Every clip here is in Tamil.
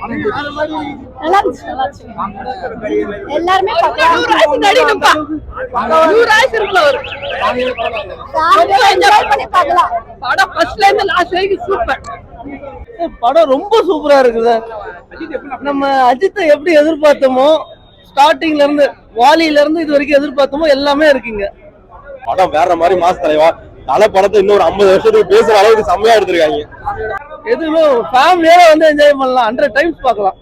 நல்லா இருந்துச்சு. எல்லாருமே படம் ரொம்ப சூப்பரா இருக்குது. நம்ம அஜித்தை எப்படி எதிர்பார்த்தோமோ ஸ்டார்டிங்ல இருந்து வாலியில இருந்து இது வரைக்கும் எதிர்பார்த்தோமோ எல்லாமே இருக்குங்க. படம் வேற மாதிரி மாச தலைவா தலை படத்தை இன்னொரு 50 வருஷத்துக்கு பேசுற அளவுக்கு செம்மையா எடுத்திருக்காங்க. எதுவுமே ஃபேமிலியோட வந்து என்ஜாய் பண்ணலாம். 100 டைம்ஸ் பார்க்கலாம்.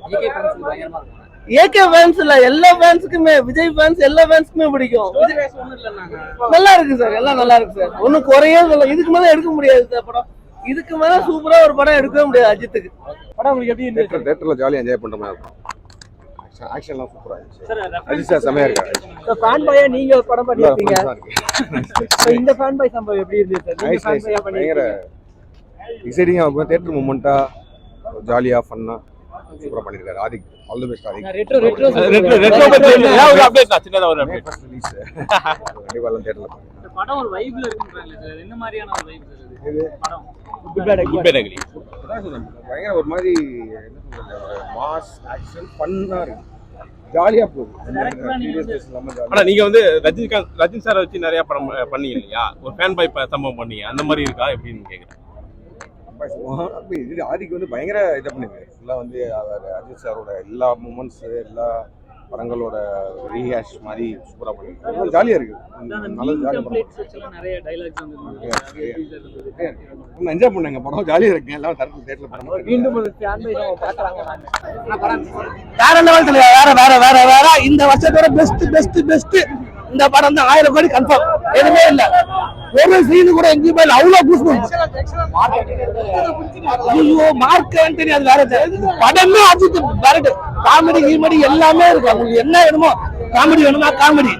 ஏகே ஃபேன்ஸ் இல்ல, எல்லா ஃபேன்ஸுக்குமே, விஜய் ஃபேன்ஸ் எல்லா ஃபேன்ஸுக்குமே பிடிக்கும். நல்லா இருக்கு சார், எல்லாம் நல்லா இருக்கு சார். ஒன்னும் குறையே இல்லை. இதுக்கு மேல எடுக்க முடியாது சார் படம். இதுக்கு மேல சூப்பரா ஒரு படம் எடுக்கவே முடியாது அஜித்துக்கு. படம் உங்களுக்கு எப்படி இருந்துச்சு? தியேட்டர்ல ஜாலியா என்ஜாய் பண்ற மாதிரி இருக்கும். ஆக்ஷன்லாம் சூப்பரா இருந்துச்சு. அஜித் சார் செமையா இருக்காரு. ஃபேன் பாயா நீங்க படம் பண்ணிருக்கீங்க. இந்த ஃபேன் பாய் சம்பவம் எப்படி இருந்துச்சு? நீங்க ஃபேன் பாயா பண்ணீங்க. எக்ஸைட்டிங்கா இருக்கும். தியேட்டர் மூமெண்டா ஜாலியா ஃபன்னா சூப்பரா பண்ணிருக்காரு. Adhik all the best. Adhik retro பத்தி என்ன ஒரு அப்டேட் சின்னதா ஒரு அப்டேட் ரிலீஸ் கண்டிப்பா எல்லாம் தியேட்டர்ல பாருங்க. இந்த படம் ஒரு வைப்ல இருக்குன்றாங்க சார். என்ன மாதிரியான ஒரு வைப் சார் இது? படம் குட் பயங்கர ஒரு மாதிரி என்ன சொல்றது, மாஸ் ஆக்ஷன் ஃபன்னா இருக்கு. ஜாலியா போகுது. ஆனா நீங்க வந்து ரஜினி சாரை வச்சு நிறைய படம் பண்ணீங்க இல்லையா? ஒரு ஃபேன் பாய் சம்பவம் பண்ணீங்க, அந்த மாதிரி இருக்கா எப்படின்னு கேக்குறேன். ஆதிக்கு வந்து பயங்கர இதை பண்ணிருக்காரு. ஃபுல்லா வந்து அவர் அஜித் சாரோட எல்லா மூமெண்ட்ஸ் எல்லா படங்களோட ரீஹேஷ் மாதிரி சூப்பரா பண்ணிருக்காரு. ஜாலியா இருக்கு. நல்ல ஜாலியா என்ஜாய் பண்ணுங்க. படம் ஜாலியா இருக்கு. எல்லாம் தியேட்டர்ல பாருங்க. மீண்டும் வேற லெவல் தெரியல. வேற வேற வேற வேற இந்த வருஷத்தோட பெஸ்ட் இந்த படம் தான். 1000 கோடி கன்ஃபார்ம். எதுவுமே இல்ல. ஒரு சீன் கூட எங்கேயுமே இல்ல. அவ்வளவு கூஸ் ஐயோ மார்க்கன்னு தெரியாது. வேற படமே அஜித் வேற காமெடி கீமெடி எல்லாமே இருக்கு. உங்களுக்கு என்ன வேணுமோ, காமெடி வேணுமா காமெடி,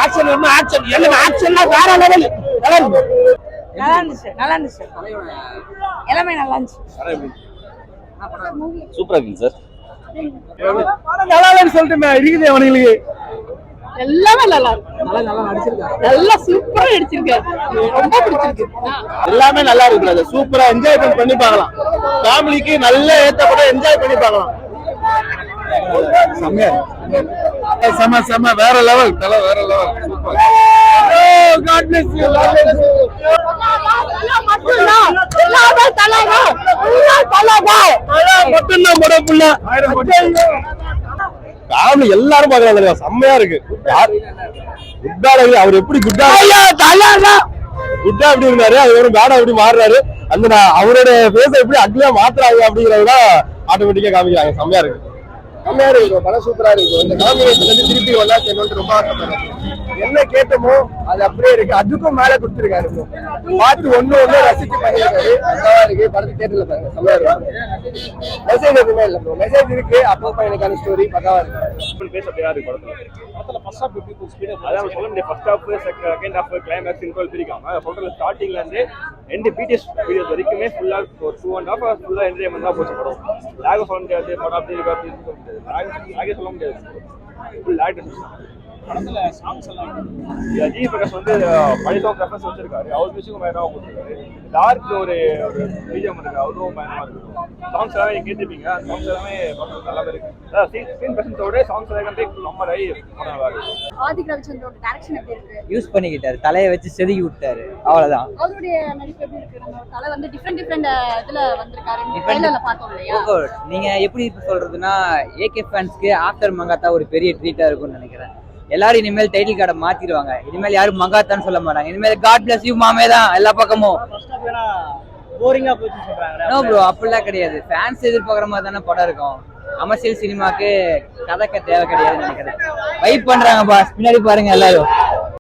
ஆக்ஷன் வேணுமா ஆக்ஷன், எல்லாம் ஆக்ஷன்ல வேற லெவல். நல்லா இருக்கு. நல்லா இருந்துச்சு. எல்லாமே நல்லா இருந்துச்சு. சூப்பரா இருக்கு சார். நல்லா இல்லைன்னு சொல்லிட்டு இருக்குது அவனுங்களுக்கு. எல்லாமே நல்லா இருக்கு. நல்லா நடிச்சிருக்காரு. எல்லாம் சூப்பரா நடிச்சிருக்காரு. ரொம்ப பிடிச்சிருக்கு. எல்லாமே நல்லா இருக்கு. சூப்பரா என்ஜாய் பண்ணி பார்க்கலாம். ஃபேமிலிக்கு நல்ல ஏத்தப்பட என்ஜாய் பண்ணி பார்க்கலாம். செம்ம வேற லெவல். தல வேற level. Super. God bless you. Family எல்லாரும் பாக்குறாங்க. செம்மையா இருக்கு. அவர் எப்படி குட்டா எப்படி இருந்தாரு, அது ஒரு பேடா எப்படி மாறுறாரு, அந்த அவரோட பேச எப்படி அக்லியா மாத்துறாங்க அப்படிங்கறதுதான் ஆட்டோமேட்டிக்கா காமிக்கிறாங்க. செம்மையா இருக்கு. செம்மையா இருக்கு. படம் சூப்பரா இருக்கு. இந்த காம்பினேஷன் வந்து திருப்பி ஒன்னா சேர்ந்து ரொம்ப ஆசைப்படுறேன். என்ன கேட்டமோ அது அப்படியே இருக்கு. அதுக்கும் மேல கொடுத்துருக்காரு. பார்த்து ஒண்ணு ரசிச்சு பண்ணிருக்காரு. நல்லா இருக்கு. படத்து தியேட்டர்ல பாருங்க. செம்மையா இருக்கு. மெசேஜ் எதுவுமே இல்ல ப்ரோ. மெசேஜ் இருக்கு. அப்போ பையனுக்கான ஸ்டோரி பக்காவா இருக்கு. பேச அப்படியே படத்துல ஃபர்ஸ்ட் ஹாஃப் எப்படி ஸ்பீடா அதான் சொல்ல முடியாது. First half second half climax involve பிரிக்காம சொல்றது ஸ்டார்டிங்ல இருந்து எண்ட் பிடிஎஸ் வீடியோஸ் வரைக்குமே ஃபுல்லா ஒரு 2.5 hours ஃபுல்லா என்ஜாய்மெண்ட் தான் போச்சு படம். லாக் சொல்ல முடியாது. படம் அப்படி இருக்கு அப்படி சொல்ல முடியாது. சொல்ல முடியாது. ஃபுல் லாக் படத்துல சாங்ஸ் எல்லாம் ஜி பிரகாஷ் வந்து பழைய சாங் ரெஃபரன்ஸ் வச்சிருக்காரு. அவர் மியூசிக்கும் பயங்கரமா போட்டிருக்காரு. டார்க் ஒரு மீடியம் இருக்கு. அவரும் பயங்கரமா இருக்கு. சாங்ஸ் எல்லாமே நீங்க கேட்டிருப்பீங்க. சாங்ஸ் எல்லாமே நல்லாவே இருக்கு. சீன் பிரசன்ஸோட சாங்ஸ் எல்லாமே ரொம்ப நல்லா இருக்கு. ஆதிக் ரவிச்சந்திரோட டைரக்ஷன் எப்படி இருக்கு? யூஸ் பண்ணிக்கிட்டாரு. தலையை வச்சு செதுக்கி விட்டாரு. அவ்வளவுதான். அவருடைய நடிப்பு எப்படி இருக்கு? நம்ம தலை வந்து டிஃபரெண்ட் இதுல வந்திருக்காரு. ட்ரைலர்ல பார்த்தோம் இல்லையா? நீங்க எப்படி சொல்றதுன்னா ஏகே ஃபேன்ஸ்க்கு ஆஃப்டர் மங்காத்தா ஒரு பெரிய ட்ரீட்டா இருக்கும்னு நினைக்கிறேன். எல்லாரும் இனிமேல் டைட்டில் கார்டை மாத்திடுவாங்க. இனிமேல் யாரும் மங்காத்தான்னு சொல்ல மாட்டாங்க. இனிமேல் காட் பிளஸ் யூ மாமே தான் எல்லா பக்கமும். போரிங்கா போச்சு சொல்றாங்க. நோ ப்ரோ, அப்படிலாம் கிடையாது. ஃபேன்ஸ் எதிர்பார்க்குற மாதிரி தானே படம் இருக்கும். கமர்ஷியல் சினிமாக்கு கதைக்க தேவை கிடையாதுன்னு நினைக்கிறேன். வைப் பண்றாங்க பாஸ். பின்னாடி பாருங்க எல்லாரும்.